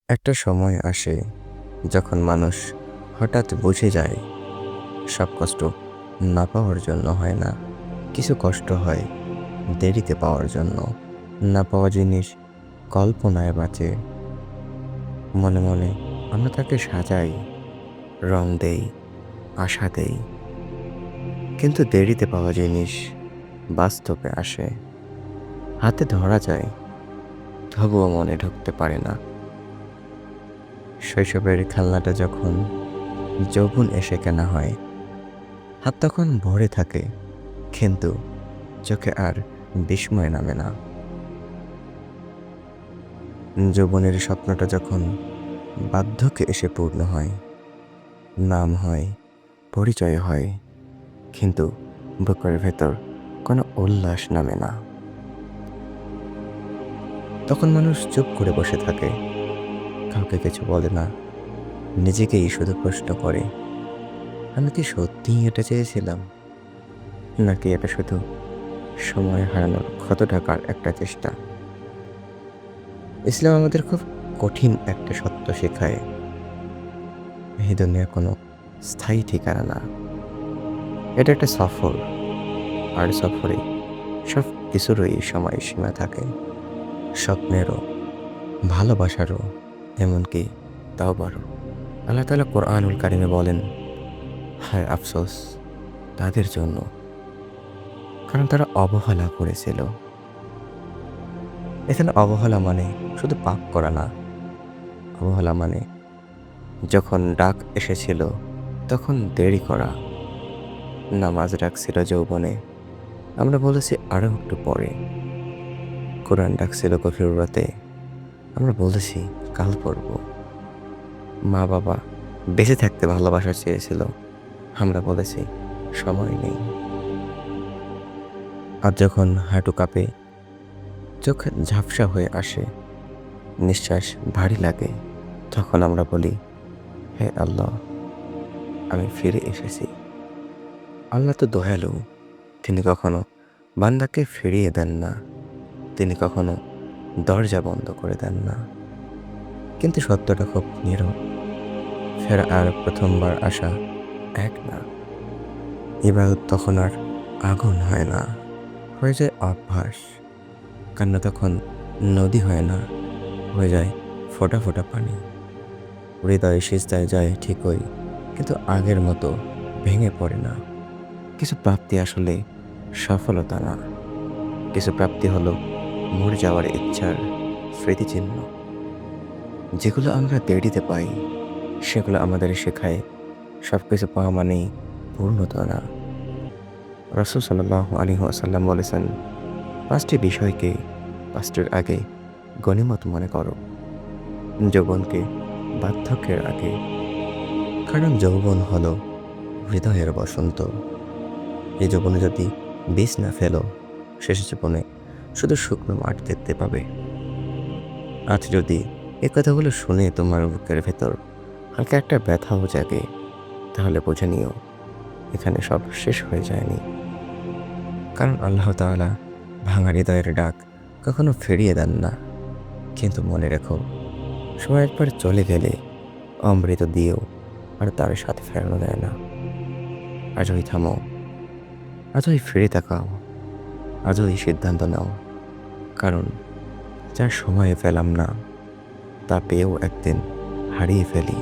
একটা সময় আসে যখন মানুষ হঠাৎ বুঝে যায় সব কষ্ট না পাওয়ার জন্য হয় না, কিছু কষ্ট হয় দেরিতে পাওয়ার জন্য। না পাওয়া জিনিস কল্পনায় বাঁচে, মনে মনে আমরা তাকে সাজাই, রং দেই, আশা দেই, কিন্তু দেরিতে পাওয়া জিনিস বাস্তবে আসে, হাতে ধরা যায়, তবুও মনে ঢুকতে পারে না। শৈশবের খেলনাটা যখন যৌবন এসে কেনা হয়, হাত তখন ভরে থাকে, কিন্তু চোখে আর বিস্ময় নামে না। যৌবনের স্বপ্নটা যখন বার্ধক্যে এসে পূর্ণ হয়, নাম হয়, পরিচয় হয়, কিন্তু বুকের ভেতর কোনো উল্লাস নামে না। তখন মানুষ চুপ করে বসে থাকে, কাউকে কিছু বলে না, নিজেকেই শুধু প্রশ্ন করে, আমি কি সত্যিই এটা চেয়েছিলাম, নাকি এটা শুধু সময় হারানোর ক্ষত ঢাকার একটা চেষ্টা। ইসলাম আমাদের খুব কঠিন একটা সত্য শেখায়, এই দুনিয়া কোনো স্থায়ী ঠিকানা না, এটা একটা সফর। আর সফরে সব কিছুরই সময়সীমা থাকে, স্বপ্নেরও, ভালোবাসারও, এমনকি তাওবারও। আল্লাহ তাআলা কোরআনুল কারিমে বলেন, হায় আফসোস তাদের জন্য, কারণ তারা অবহেলা করেছিল। এখানে অবহেলা মানে শুধু পাপ করা না, অবহেলা মানে যখন ডাক এসেছিল তখন দেরি করা। নামাজ ডাকছিল যৌবনে, আমরা বলেছি আরো একটু পরে। কোরআন ডাকছিল গভীর রাতে, আমরা বলেছি কাল পড়ব। মা বাবা বেঁচে থাকতে ভালোবাসা চেয়েছিল, আমরা বলেছি সময় নেই। আর যখন হাঁটু কাঁপে, চোখ ঝাপসা হয়ে আসে, নিঃশ্বাস ভারী লাগে, তখন আমরা বলি, হে আল্লাহ, আমি ফিরে এসেছি। আল্লাহ তো দয়ালু, তিনি কখনো বান্দাকে ফিরিয়ে দেন না, তিনি কখনো দরজা বন্ধ করে দেন না। কিন্তু সত্যটা খুব নীরব, ফেরা আর প্রথমবার আসা এক না। ইবাদত তখন আর আগুন হয় না, হয়ে যায় অভ্যাস। কান্না তখন নদী হয় না, হয়ে যায় ফোঁটা ফোঁটা পানি। হৃদয় সিজদায় যায় ঠিকই, কিন্তু আগের মতো ভেঙে পড়ে না। কিছু প্রাপ্তি আসলে সফলতা না, কিছু প্রাপ্তি হলো মরে যাওয়ার ইচ্ছার স্মৃতিচিহ্ন। যেগুলো আমরা দেরিতে পাই, সেগুলো আমাদের শেখায় সব কিছু পাওয়া মানেই পূর্ণতা না। রাসূল সাল্লাল্লাহু আলাইহি ওয়াসাল্লাম বলেছেন, পাঁচটি বিষয়কে পাঁচটির আগে গনিমত মনে করো। যৌবনকে বার্ধক্যের আগে, কারণ যৌবন হলো হৃদয়ের বসন্ত। এই যৌবনে যদি বীজ না ফেলো, শেষ জীবনে শুধু শুকনো মাঠ দেখতে পাবে। আজ যদি এই কথাগুলো শুনে তোমার বুকের ভেতর হালকা একটা ব্যথাও জাগে, তাহলে বুঝে নিও এখানে সব শেষ হয়ে যায়নি। কারণ আল্লাহ তাআলা ভাঙা হৃদয়ের ডাক কখনো ফিরিয়ে দেন না। কিন্তু মনে রেখো, সময় একবার চলে গেলে অমৃত দিয়েও আর তার সাথে ফেরানো যায় না। আজই থামো, আজই ফিরে তাকাও, আজই সিদ্ধান্ত নাও। কারণ যা সময়ে পেলাম না, তা পেয়েও একদিন হারিয়ে ফেলি।